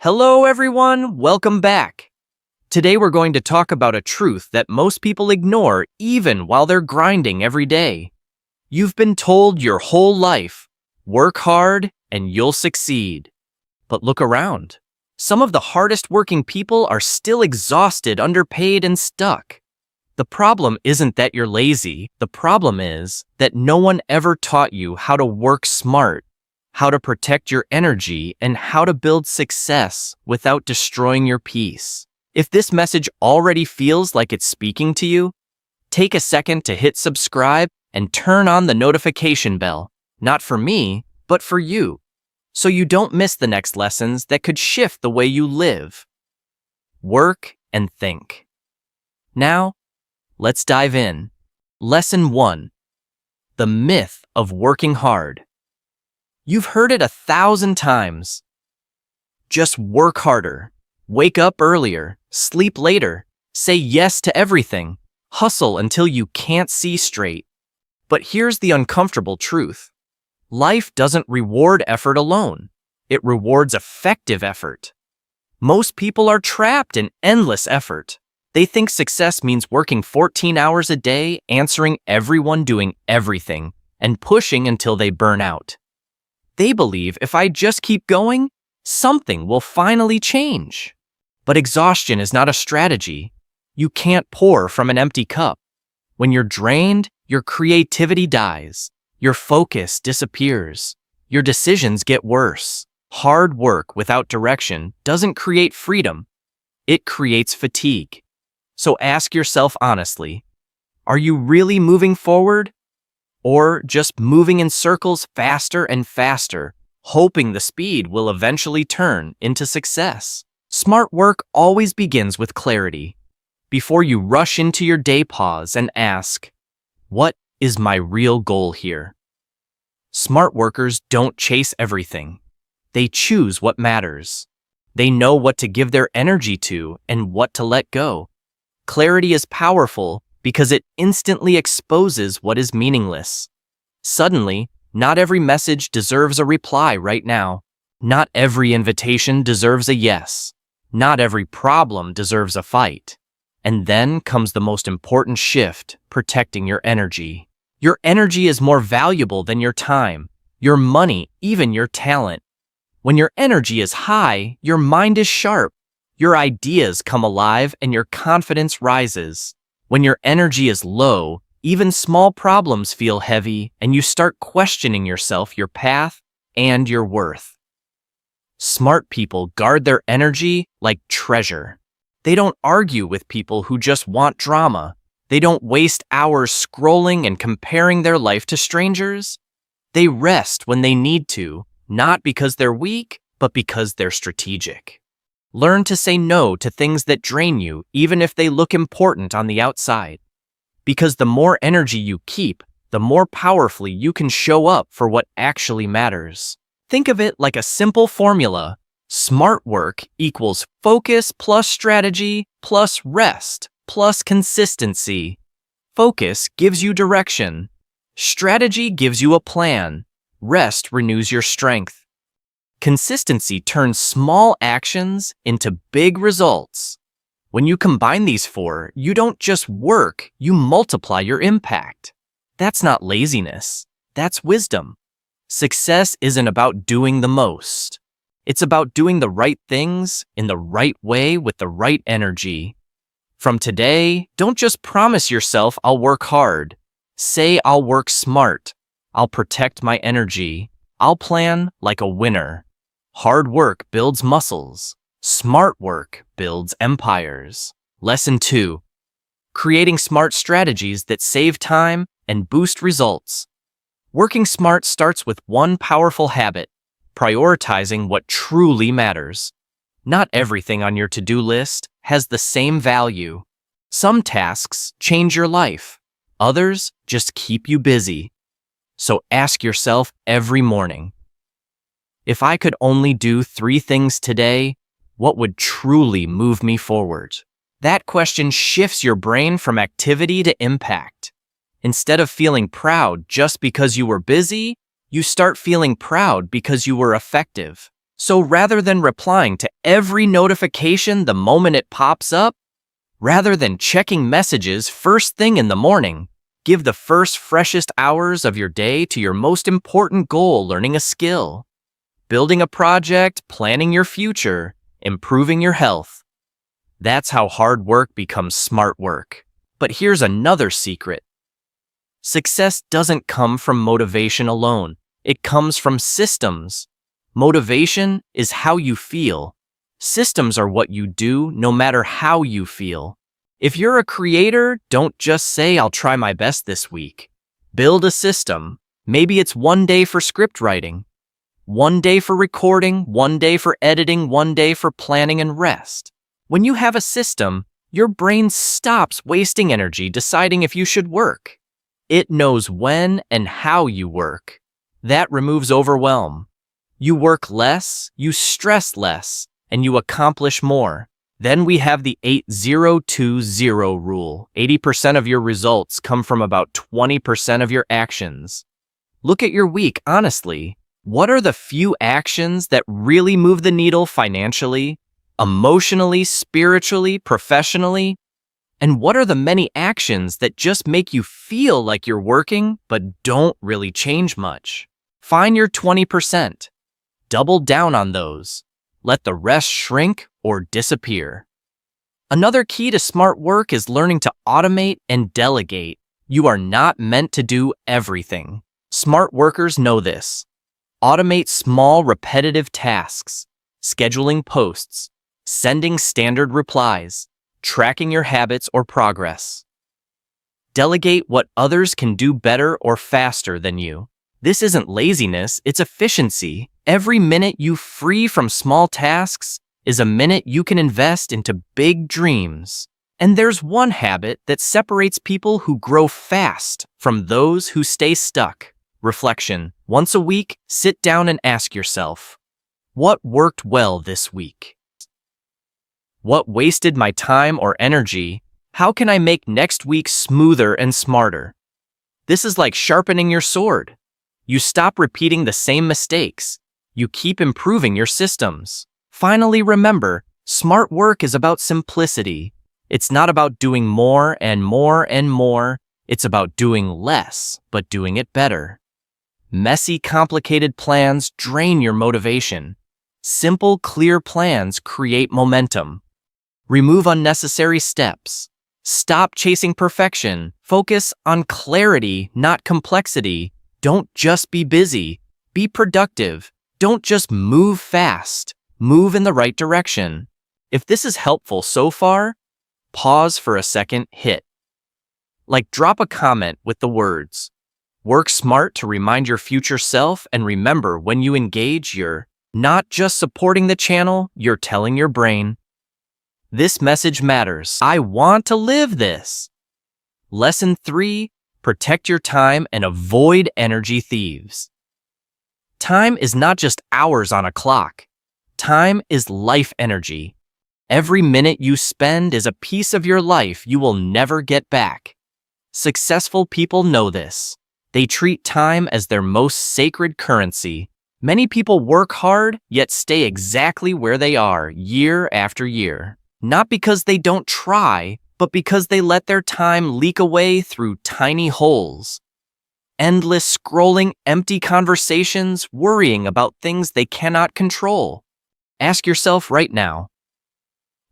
Hello, everyone. Welcome back. Today, we're going to talk about a truth that most people ignore even while they're grinding every day. You've been told your whole life, work hard and you'll succeed. But look around. Some of the hardest working people are still exhausted, underpaid, and stuck. The problem isn't that you're lazy. The problem is that no one ever taught you how to work smart, how to protect your energy, and how to build success without destroying your peace. If this message already feels like it's speaking to you, take a second to hit subscribe and turn on the notification bell, not for me, but for you, so you don't miss the next lessons that could shift the way you live, work, and think. Now, let's dive in. Lesson 1. The myth of working hard. You've heard it 1,000 times. Just work harder, wake up earlier, sleep later, say yes to everything, hustle until you can't see straight. But here's the uncomfortable truth. Life doesn't reward effort alone. It rewards effective effort. Most people are trapped in endless effort. They think success means working 14 hours a day, answering everyone, doing everything, and pushing until they burn out. They believe if I just keep going, something will finally change. But exhaustion is not a strategy. You can't pour from an empty cup. When you're drained, your creativity dies. Your focus disappears. Your decisions get worse. Hard work without direction doesn't create freedom. It creates fatigue. So ask yourself honestly, are you really moving forward? Or just moving in circles faster and faster, hoping the speed will eventually turn into success? Smart work always begins with clarity. Before you rush into your day, pause and ask, what is my real goal here? Smart workers don't chase everything. They choose what matters. They know what to give their energy to and what to let go. Clarity is powerful because it instantly exposes what is meaningless. Suddenly, not every message deserves a reply right now. Not every invitation deserves a yes. Not every problem deserves a fight. And then comes the most important shift, protecting your energy. Your energy is more valuable than your time, your money, even your talent. When your energy is high, your mind is sharp, your ideas come alive, and your confidence rises. When your energy is low, even small problems feel heavy, and you start questioning yourself, your path, and your worth. Smart people guard their energy like treasure. They don't argue with people who just want drama. They don't waste hours scrolling and comparing their life to strangers. They rest when they need to, not because they're weak, but because they're strategic. Learn to say no to things that drain you, even if they look important on the outside. Because the more energy you keep, the more powerfully you can show up for what actually matters. Think of it like a simple formula. Smart work equals focus plus strategy plus rest plus consistency. Focus gives you direction. Strategy gives you a plan. Rest renews your strength. Consistency turns small actions into big results. When you combine these four, you don't just work, you multiply your impact. That's not laziness. That's wisdom. Success isn't about doing the most. It's about doing the right things in the right way with the right energy. From today, don't just promise yourself I'll work hard. Say I'll work smart. I'll protect my energy. I'll plan like a winner. Hard work builds muscles. Smart work builds empires. Lesson 2. Creating smart strategies that save time and boost results. Working smart starts with one powerful habit: prioritizing what truly matters. Not everything on your to-do list has the same value. Some tasks change your life. Others just keep you busy. So ask yourself every morning, if I could only do 3 things today, what would truly move me forward? That question shifts your brain from activity to impact. Instead of feeling proud just because you were busy, you start feeling proud because you were effective. So rather than replying to every notification the moment it pops up, rather than checking messages first thing in the morning, give the first freshest hours of your day to your most important goal: learning a skill, building a project, planning your future, improving your health. That's how hard work becomes smart work. But here's another secret. Success doesn't come from motivation alone. It comes from systems. Motivation is how you feel. Systems are what you do no matter how you feel. If you're a creator, don't just say, "I'll try my best this week." Build a system. Maybe it's one day for script writing, one day for recording, one day for editing, one day for planning and rest. When you have a system, your brain stops wasting energy deciding if you should work. It knows when and how you work. That removes overwhelm. You work less, you stress less, and you accomplish more. Then we have the 80-20 rule. 80% of your results come from about 20% of your actions. Look at your week honestly. What are the few actions that really move the needle financially, emotionally, spiritually, professionally? And what are the many actions that just make you feel like you're working but don't really change much? Find your 20%. Double down on those. Let the rest shrink or disappear. Another key to smart work is learning to automate and delegate. You are not meant to do everything. Smart workers know this. Automate small, repetitive tasks, scheduling posts, sending standard replies, tracking your habits or progress. Delegate what others can do better or faster than you. This isn't laziness, it's efficiency. Every minute you free from small tasks is a minute you can invest into big dreams. And there's one habit that separates people who grow fast from those who stay stuck. Reflection. Once a week, sit down and ask yourself, what worked well this week? What wasted my time or energy? How can I make next week smoother and smarter? This is like sharpening your sword. You stop repeating the same mistakes. You keep improving your systems. Finally, remember, smart work is about simplicity. It's not about doing more and more and more. It's about doing less, but doing it better. Messy, complicated plans drain your motivation. Simple, clear plans create momentum. Remove unnecessary steps. Stop chasing perfection. Focus on clarity, not complexity. Don't just be busy. Be productive. Don't just move fast. Move in the right direction. If this is helpful so far, pause for a second, drop a comment with the words, "Work smart," to remind your future self, and remember, when you engage, you're not just supporting the channel, you're telling your brain, "This message matters. I want to live this." Lesson 3, protect your time and avoid energy thieves. Time is not just hours on a clock. Time is life energy. Every minute you spend is a piece of your life you will never get back. Successful people know this. They treat time as their most sacred currency. Many people work hard, yet stay exactly where they are year after year. Not because they don't try, but because they let their time leak away through tiny holes. Endless scrolling, empty conversations, worrying about things they cannot control. Ask yourself right now,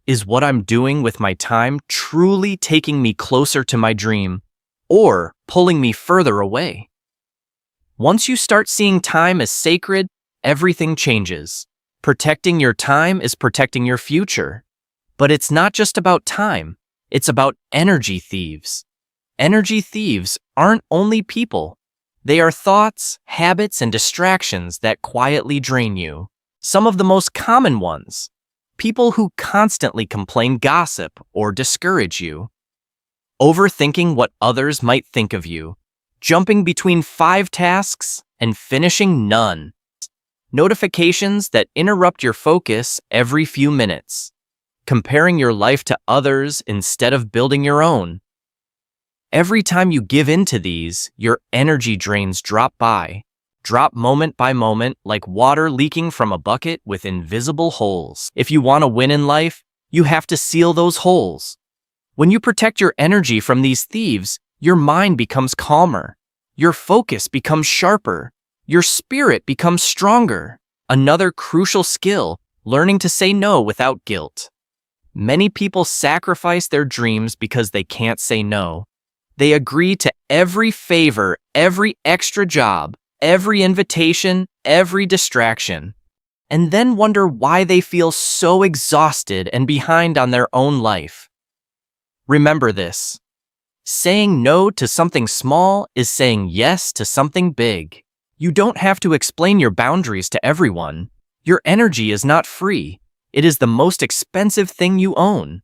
is what I'm doing with my time truly taking me closer to my dream, or pulling me further away? Once you start seeing time as sacred, everything changes. Protecting your time is protecting your future. But it's not just about time, it's about energy thieves. Energy thieves aren't only people. They are thoughts, habits, and distractions that quietly drain you. Some of the most common ones: people who constantly complain, gossip, or discourage you. Overthinking what others might think of you. Jumping between 5 tasks and finishing none. Notifications that interrupt your focus every few minutes. Comparing your life to others instead of building your own. Every time you give in to these, your energy drains drop by. Drop moment by moment like water leaking from a bucket with invisible holes. If you want to win in life, you have to seal those holes. When you protect your energy from these thieves, your mind becomes calmer. Your focus becomes sharper. Your spirit becomes stronger. Another crucial skill, learning to say no without guilt. Many people sacrifice their dreams because they can't say no. They agree to every favor, every extra job, every invitation, every distraction, and then wonder why they feel so exhausted and behind on their own life. Remember this. Saying no to something small is saying yes to something big. You don't have to explain your boundaries to everyone. Your energy is not free. It is the most expensive thing you own.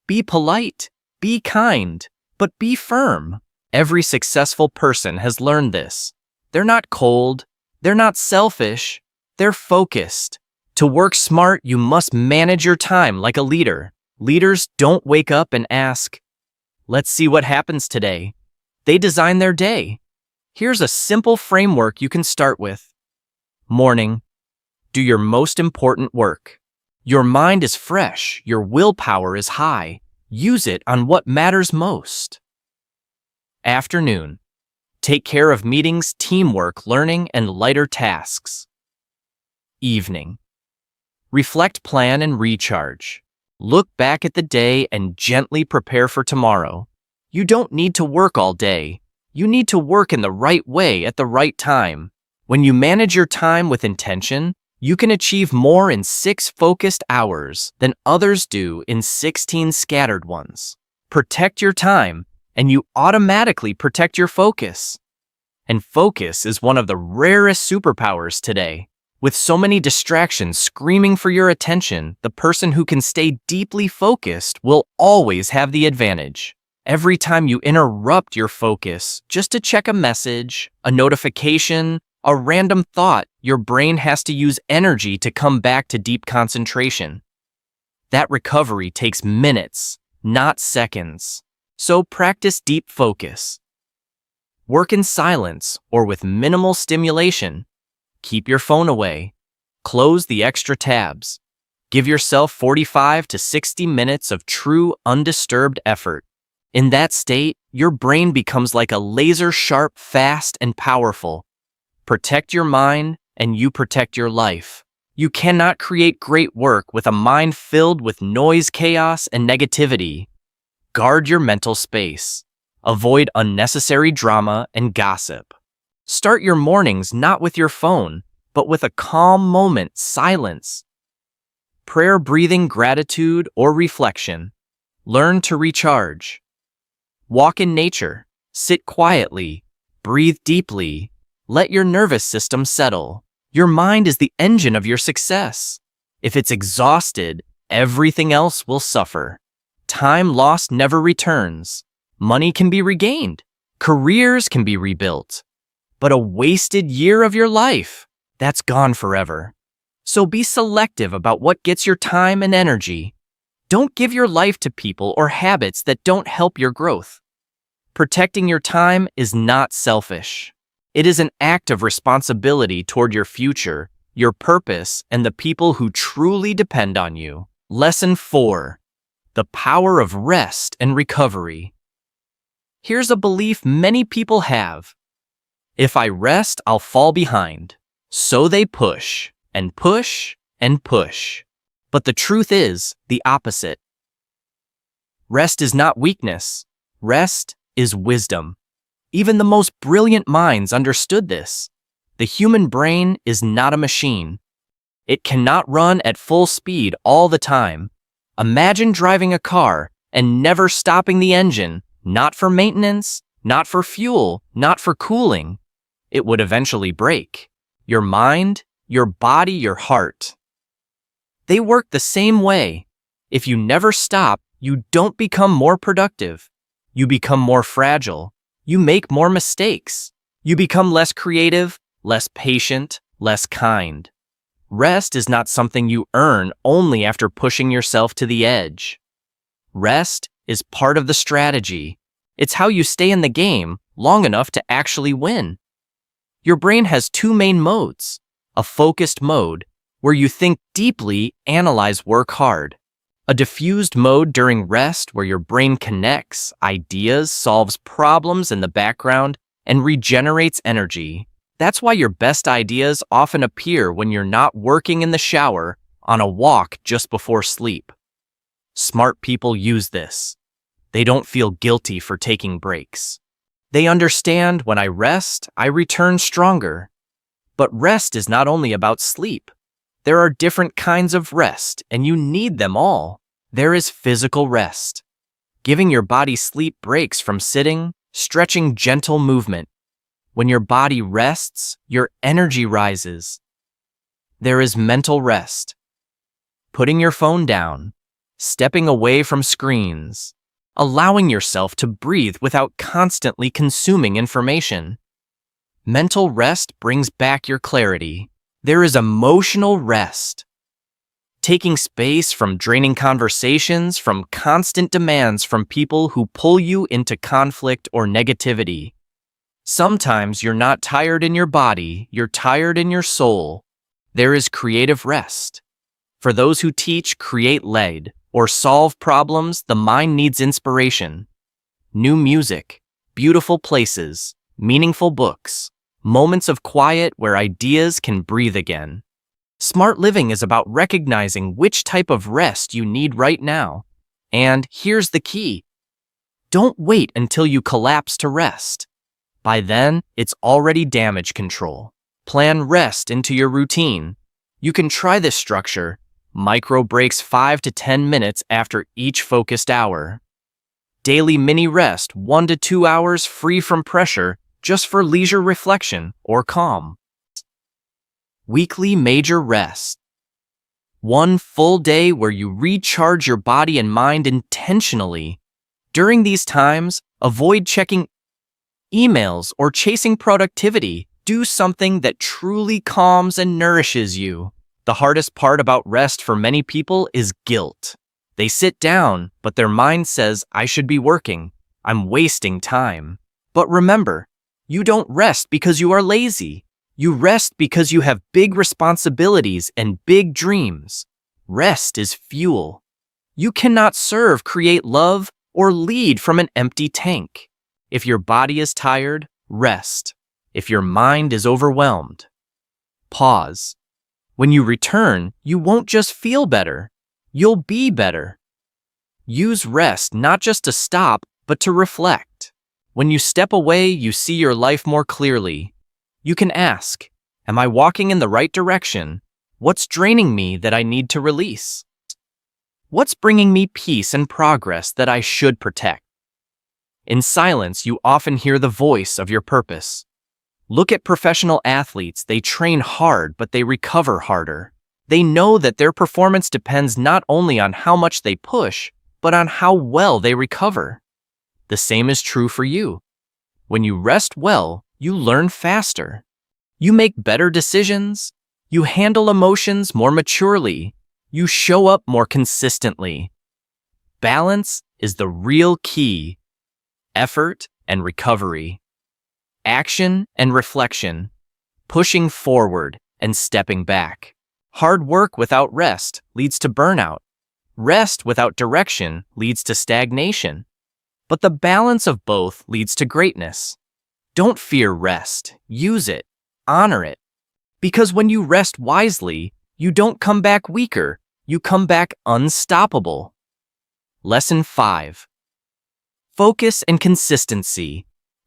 Be polite, be kind, but be firm. Every successful person has learned this. They're not cold, they're not selfish, they're focused. To work smart, you must manage your time like a leader. Leaders don't wake up and ask, "Let's see what happens today." They design their day. Here's a simple framework you can start with. Morning. Do your most important work. Your mind is fresh, your willpower is high. Use it on what matters most. Afternoon. Take care of meetings, teamwork, learning, and lighter tasks. Evening. Reflect, plan, and recharge. Look back at the day and gently prepare for tomorrow. You don't need to work all day. You need to work in the right way at the right time. When you manage your time with intention, you can achieve more in 6 focused hours than others do in 16 scattered ones. Protect your time, and you automatically protect your focus. And focus is one of the rarest superpowers today. With so many distractions screaming for your attention, the person who can stay deeply focused will always have the advantage. Every time you interrupt your focus just to check a message, a notification, a random thought, your brain has to use energy to come back to deep concentration. That recovery takes minutes, not seconds. So practice deep focus. Work in silence or with minimal stimulation. Keep your phone away. Close the extra tabs. Give yourself 45 to 60 minutes of true, undisturbed effort. In that state, your brain becomes like a laser sharp, fast, and powerful. Protect your mind, and you protect your life. You cannot create great work with a mind filled with noise, chaos, and negativity. Guard your mental space. Avoid unnecessary drama and gossip. Start your mornings not with your phone, but with a calm moment, silence. Prayer, breathing, gratitude, or reflection. Learn to recharge. Walk in nature. Sit quietly. Breathe deeply. Let your nervous system settle. Your mind is the engine of your success. If it's exhausted, everything else will suffer. Time lost never returns. Money can be regained. Careers can be rebuilt. But a wasted year of your life, that's gone forever. So be selective about what gets your time and energy. Don't give your life to people or habits that don't help your growth. Protecting your time is not selfish. It is an act of responsibility toward your future, your purpose, and the people who truly depend on you. Lesson 4. The power of rest and recovery. Here's a belief many people have. If I rest, I'll fall behind. So they push, and push, and push. But the truth is the opposite. Rest is not weakness. Rest is wisdom. Even the most brilliant minds understood this. The human brain is not a machine. It cannot run at full speed all the time. Imagine driving a car and never stopping the engine, not for maintenance, not for fuel, not for cooling. It would eventually break. Your mind, your body, your heart. They work the same way. If you never stop, you don't become more productive. You become more fragile. You make more mistakes. You become less creative, less patient, less kind. Rest is not something you earn only after pushing yourself to the edge. Rest is part of the strategy. It's how you stay in the game long enough to actually win. Your brain has two main modes: a focused mode, where you think deeply, analyze, work hard; a diffused mode during rest, where your brain connects ideas, solves problems in the background, and regenerates energy. That's why your best ideas often appear when you're not working in the shower, on a walk just before sleep. Smart people use this. They don't feel guilty for taking breaks. They understand when I rest, I return stronger. But rest is not only about sleep. There are different kinds of rest, and you need them all. There is physical rest, giving your body sleep breaks from sitting, stretching, gentle movement. When your body rests, your energy rises. There is mental rest, putting your phone down, stepping away from screens, allowing yourself to breathe without constantly consuming information. Mental rest brings back your clarity. There is emotional rest, taking space from draining conversations, from constant demands from people who pull you into conflict or negativity. Sometimes you're not tired in your body, you're tired in your soul. There is creative rest. For those who teach, create, lead, or solve problems, the mind needs inspiration. New music, beautiful places, meaningful books, moments of quiet where ideas can breathe again. Smart living is about recognizing which type of rest you need right now. And here's the key: don't wait until you collapse to rest. By then, it's already damage control. Plan rest into your routine. You can try this structure: micro breaks 5 to 10 minutes after each focused hour. Daily mini rest 1 to 2 hours free from pressure, just for leisure, reflection, or calm. Weekly major rest. One full day where you recharge your body and mind intentionally. During these times, avoid checking emails or chasing productivity. Do something that truly calms and nourishes you. The hardest part about rest for many people is guilt. They sit down, but their mind says, I should be working. I'm wasting time. But remember, you don't rest because you are lazy. You rest because you have big responsibilities and big dreams. Rest is fuel. You cannot serve, create, love, or lead from an empty tank. If your body is tired, rest. If your mind is overwhelmed, pause. When you return, you won't just feel better, you'll be better. Use rest not just to stop, but to reflect. When you step away, you see your life more clearly. You can ask, am I walking in the right direction? What's draining me that I need to release? What's bringing me peace and progress that I should protect? In silence, you often hear the voice of your purpose. Look at professional athletes. They train hard, but they recover harder. They know that their performance depends not only on how much they push, but on how well they recover. The same is true for you. When you rest well, you learn faster. You make better decisions. You handle emotions more maturely. You show up more consistently. Balance is the real key. Effort and recovery. Action and reflection. Pushing forward and stepping back. Hard work without rest leads to burnout. Rest without direction leads to stagnation. But the balance of both leads to greatness. Don't fear rest. Use it. Honor it. Because when you rest wisely, you don't come back weaker. You come back unstoppable. Lesson 5. Focus and consistency.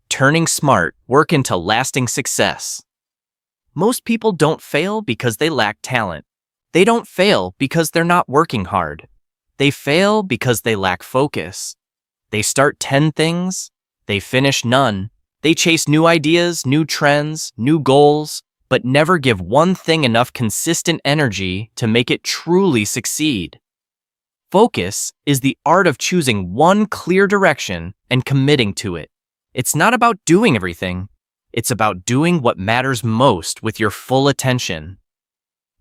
Turning smart work into lasting success. Most people don't fail because they lack talent. They don't fail because they're not working hard. They fail because they lack focus. They start 10 things, they finish none. They chase new ideas, new trends, new goals, but never give one thing enough consistent energy to make it truly succeed. Focus is the art of choosing one clear direction and committing to it. It's not about doing everything. It's about doing what matters most with your full attention.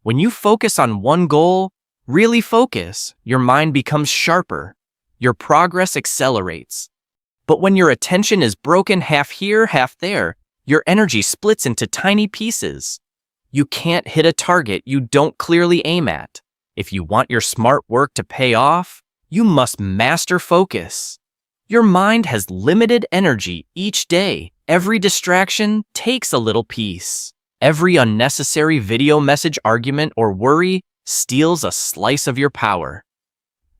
When you focus on one goal, really focus, your mind becomes sharper. Your progress accelerates. But when your attention is broken half here, half there, Your energy splits into tiny pieces. You can't hit a target you don't clearly aim at. If you want your smart work to pay off, you must master focus. Your mind has limited energy each day. Every distraction takes a little piece. Every unnecessary video message, argument, or worry steals a slice of your power.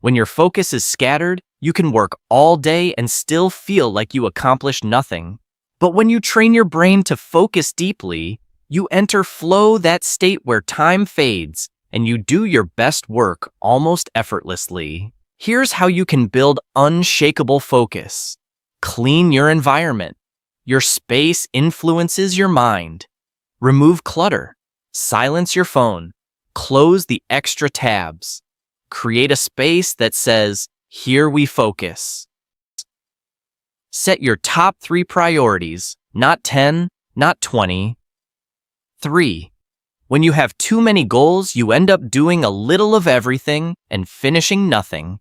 When your focus is scattered, you can work all day and still feel like you accomplished nothing. But when you train your brain to focus deeply, you enter flow, that state where time fades and you do your best work almost effortlessly. Here's how you can build unshakable focus. Clean your environment. Your space influences your mind. Remove clutter. Silence your phone. Close the extra tabs. Create a space that says, "Here we focus." Set your top 3 priorities, not 10, not 20. 3. When you have too many goals, you end up doing a little of everything and finishing nothing.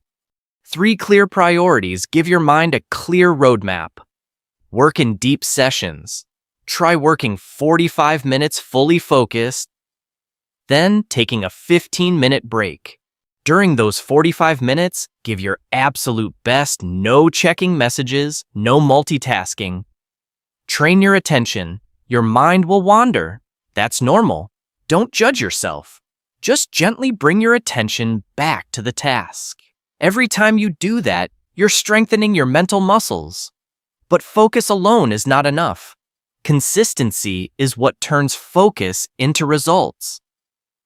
3 clear priorities give your mind a clear roadmap. Work in deep sessions. Try working 45 minutes fully focused, then taking a 15-minute break. During those 45 minutes, give your absolute best, no checking messages, no multitasking. Train your attention. Your mind will wander. That's normal. Don't judge yourself. Just gently bring your attention back to the task. Every time you do that, you're strengthening your mental muscles. But focus alone is not enough. Consistency is what turns focus into results.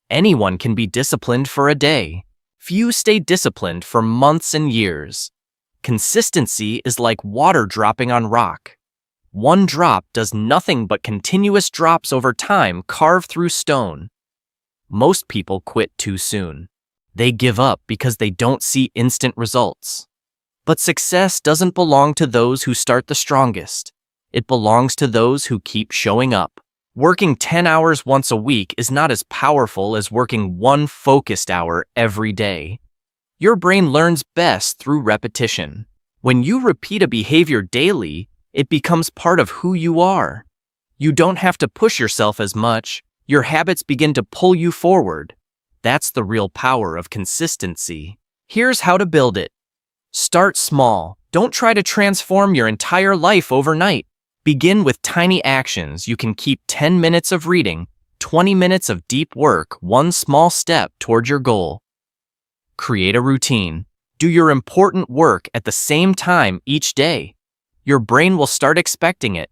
Anyone can be disciplined for a day. Few stay disciplined for months and years. Consistency is like water dropping on rock. One drop does nothing but continuous drops over time carve through stone. Most people quit too soon. They give up because they don't see instant results. But success doesn't belong to those who start the strongest. It belongs to those who keep showing up. Working 10 hours once a week is not as powerful as working 1 focused hour every day. Your brain learns best through repetition. When you repeat a behavior daily, it becomes part of who you are. You don't have to push yourself as much. Your habits begin to pull you forward. That's the real power of consistency. Here's how to build it. Start small. Don't try to transform your entire life overnight. Begin with tiny actions. You can keep 10 minutes of reading, 20 minutes of deep work, 1 small step toward your goal. Create a routine. Do your important work at the same time each day. Your brain will start expecting it.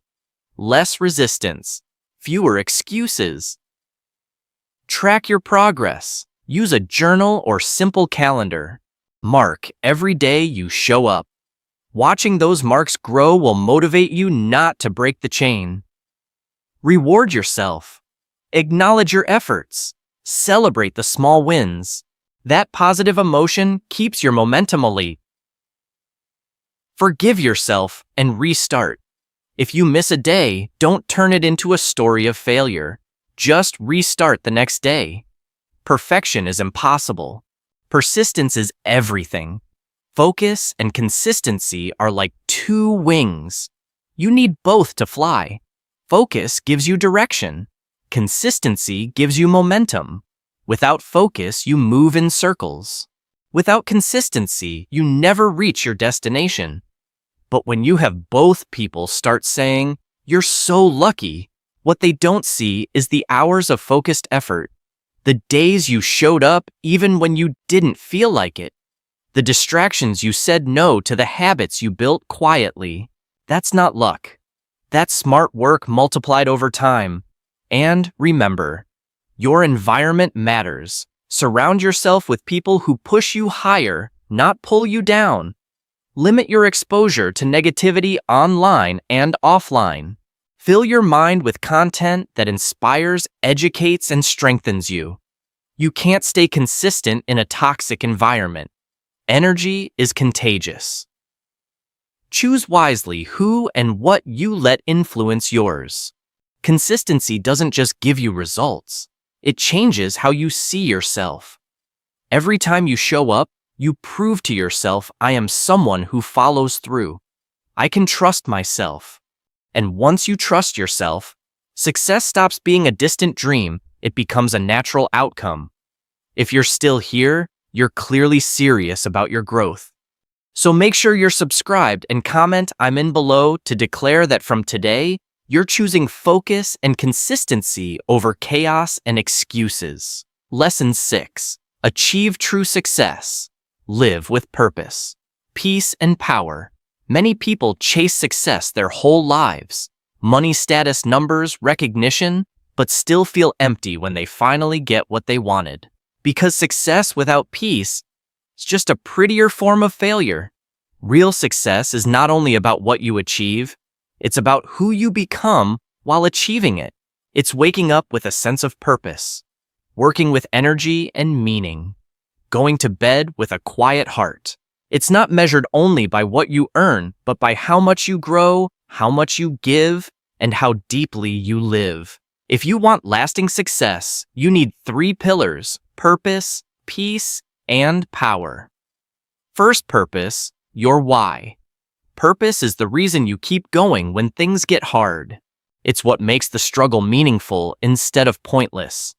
Less resistance, fewer excuses. Track your progress. Use a journal or simple calendar. Mark every day you show up. Watching those marks grow will motivate you not to break the chain. Reward yourself. Acknowledge your efforts. Celebrate the small wins. That positive emotion keeps your momentum elite. Forgive yourself and restart. If you miss a day, don't turn it into a story of failure. Just restart the next day. Perfection is impossible. Persistence is everything. Focus and consistency are like 2 wings. You need both to fly. Focus gives you direction. Consistency gives you momentum. Without focus, you move in circles. Without consistency, you never reach your destination. But when you have both, people start saying, "You're so lucky." What they don't see is the hours of focused effort. The days you showed up even when you didn't feel like it. The distractions you said no to, the habits you built quietly. That's not luck. That's smart work multiplied over time. And remember, your environment matters. Surround yourself with people who push you higher, not pull you down. Limit your exposure to negativity online and offline. Fill your mind with content that inspires, educates, and strengthens you. You can't stay consistent in a toxic environment. Energy is contagious. Choose wisely who and what you let influence yours. Consistency doesn't just give you results. It changes how you see yourself. Every time you show up, you prove to yourself, "I am someone who follows through. I can trust myself." And once you trust yourself, success stops being a distant dream, it becomes a natural outcome. If you're still here, you're clearly serious about your growth. So make sure you're subscribed and comment "I'm in" below to declare that from today, you're choosing focus and consistency over chaos and excuses. Lesson 6. Achieve true success. Live with purpose. Peace and power. Many people chase success their whole lives. Money, status, numbers, recognition, but still feel empty when they finally get what they wanted. Because success without peace is just a prettier form of failure. Real success is not only about what you achieve, it's about who you become while achieving it. It's waking up with a sense of purpose, working with energy and meaning, going to bed with a quiet heart. It's not measured only by what you earn, but by how much you grow, how much you give, and how deeply you live. If you want lasting success, you need 3 pillars: purpose, peace, and power. First purpose, your why. Purpose is the reason you keep going when things get hard. It's what makes the struggle meaningful instead of pointless.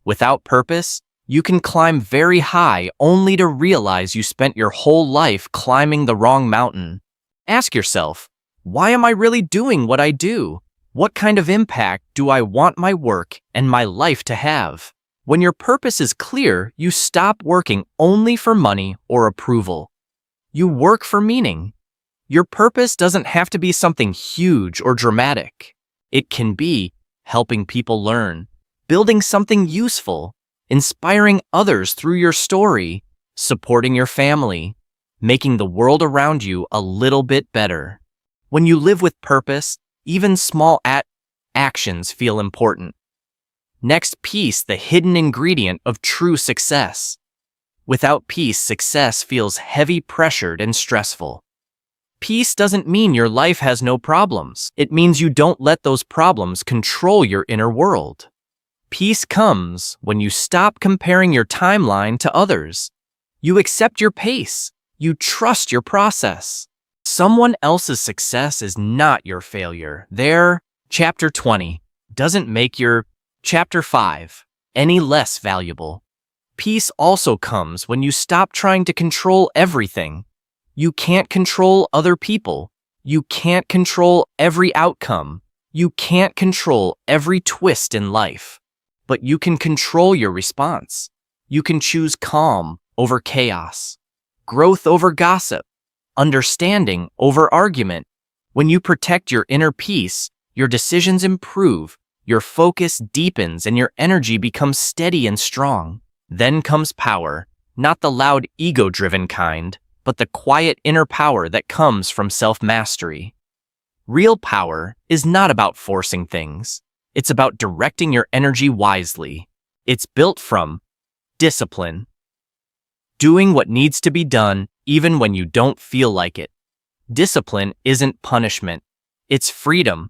Without purpose, you can climb very high only to realize you spent your whole life climbing the wrong mountain. Ask yourself, why am I really doing what I do? What kind of impact do I want my work and my life to have? When your purpose is clear, you stop working only for money or approval. You work for meaning. Your purpose doesn't have to be something huge or dramatic. It can be helping people learn, building something useful, inspiring others through your story, supporting your family, making the world around you a little bit better. When you live with purpose, even small actions feel important. Next, peace, the hidden ingredient of true success. Without peace, success feels heavy, pressured, and stressful. Peace doesn't mean your life has no problems. It means you don't let those problems control your inner world. Peace comes when you stop comparing your timeline to others. You accept your pace. You trust your process. Someone else's success is not your failure. Their Chapter 20 doesn't make your Chapter 5 any less valuable. Peace also comes when you stop trying to control everything. You can't control other people. You can't control every outcome. You can't control every twist in life. But you can control your response. You can choose calm over chaos, growth over gossip, understanding over argument. When you protect your inner peace, your decisions improve, your focus deepens, and your energy becomes steady and strong. Then comes power, not the loud ego-driven kind, but the quiet inner power that comes from self-mastery. Real power is not about forcing things. It's about directing your energy wisely. It's built from discipline, doing what needs to be done even when you don't feel like it. Discipline isn't punishment. It's freedom.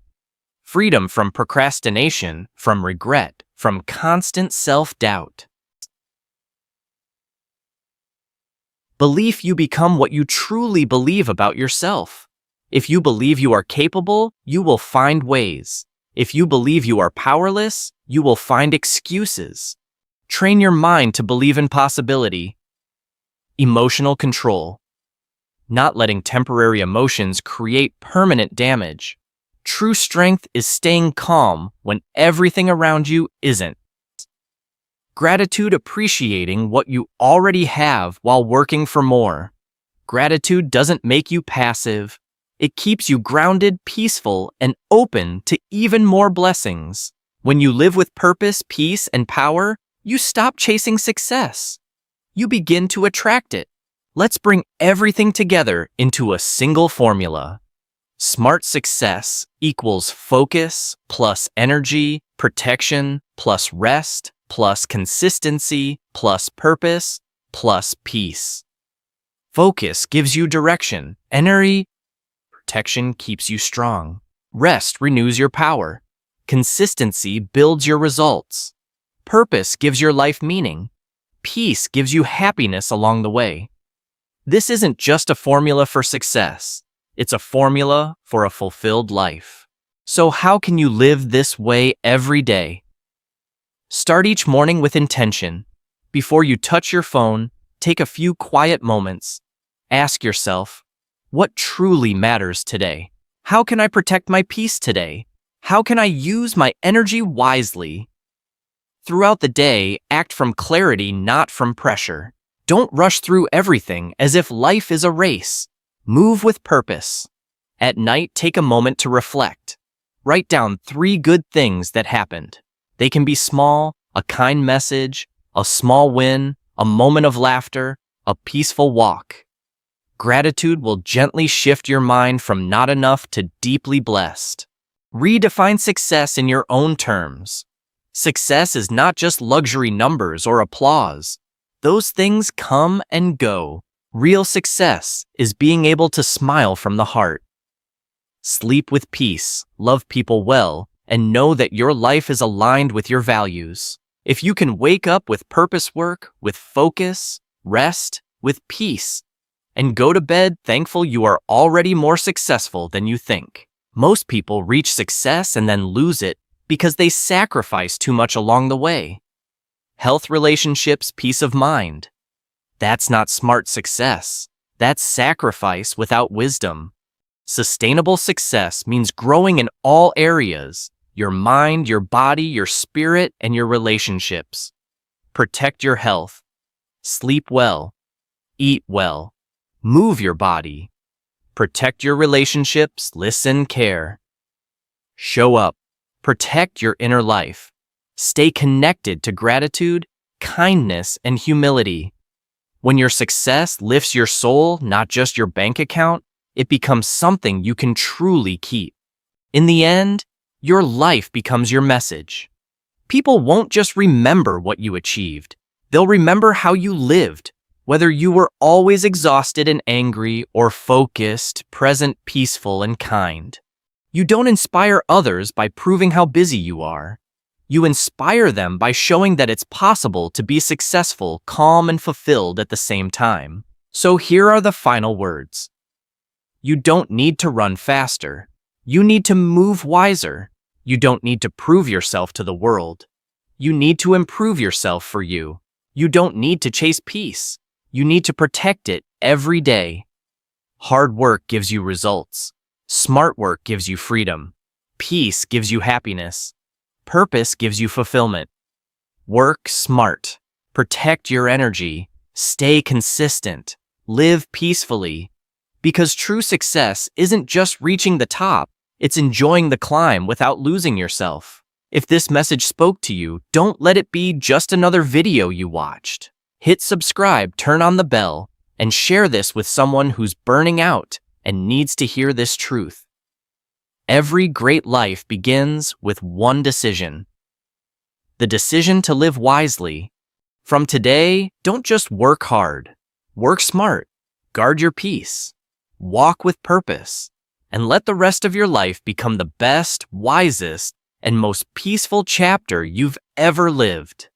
Freedom from procrastination, from regret, from constant self-doubt. Belief: you become what you truly believe about yourself. If you believe you are capable, you will find ways. If you believe you are powerless, you will find excuses. Train your mind to believe in possibility. Emotional control. Not letting temporary emotions create permanent damage. True strength is staying calm when everything around you isn't. Gratitude: appreciating what you already have while working for more. Gratitude doesn't make you passive. It keeps you grounded, peaceful, and open to even more blessings. When you live with purpose, peace, and power, you stop chasing success. You begin to attract it. Let's bring everything together into a single formula. Smart success equals focus plus energy, protection plus rest, plus consistency, plus purpose, plus peace. Focus gives you direction. Energy, protection keeps you strong. Rest renews your power. Consistency builds your results. Purpose gives your life meaning. Peace gives you happiness along the way. This isn't just a formula for success. It's a formula for a fulfilled life. So how can you live this way every day? Start each morning with intention. Before you touch your phone, take a few quiet moments. Ask yourself, what truly matters today? How can I protect my peace today? How can I use my energy wisely? Throughout the day, act from clarity, not from pressure. Don't rush through everything as if life is a race. Move with purpose. At night, take a moment to reflect. Write down 3 good things that happened. They can be small, a kind message, a small win, a moment of laughter, a peaceful walk. Gratitude will gently shift your mind from not enough to deeply blessed. Redefine success in your own terms. Success is not just luxury numbers or applause. Those things come and go. Real success is being able to smile from the heart. Sleep with peace, love people well, and know that your life is aligned with your values. If you can wake up with purpose, work with focus, rest with peace, and go to bed thankful, you are already more successful than you think. Most people reach success and then lose it because they sacrifice too much along the way. Health, relationships, peace of mind. That's not smart success. That's sacrifice without wisdom. Sustainable success means growing in all areas: your mind, your body, your spirit, and your relationships. Protect your health. Sleep well. Eat well. Move your body. Protect your relationships. Listen, care. Show up. Protect your inner life. Stay connected to gratitude, kindness, and humility. When your success lifts your soul, not just your bank account, it becomes something you can truly keep. In the end, your life becomes your message. People won't just remember what you achieved. They'll remember how you lived, whether you were always exhausted and angry or focused, present, peaceful, and kind. You don't inspire others by proving how busy you are. You inspire them by showing that it's possible to be successful, calm, and fulfilled at the same time. So here are the final words. You don't need to run faster. You need to move wiser. You don't need to prove yourself to the world. You need to improve yourself for you. You don't need to chase peace. You need to protect it every day. Hard work gives you results. Smart work gives you freedom. Peace gives you happiness. Purpose gives you fulfillment. Work smart. Protect your energy. Stay consistent. Live peacefully. Because true success isn't just reaching the top, it's enjoying the climb without losing yourself. If this message spoke to you, don't let it be just another video you watched. Hit subscribe, turn on the bell, and share this with someone who's burning out and needs to hear this truth. Every great life begins with one decision. The decision to live wisely. From today, don't just work hard. Work smart. Guard your peace. Walk with purpose. And let the rest of your life become the best, wisest, and most peaceful chapter you've ever lived.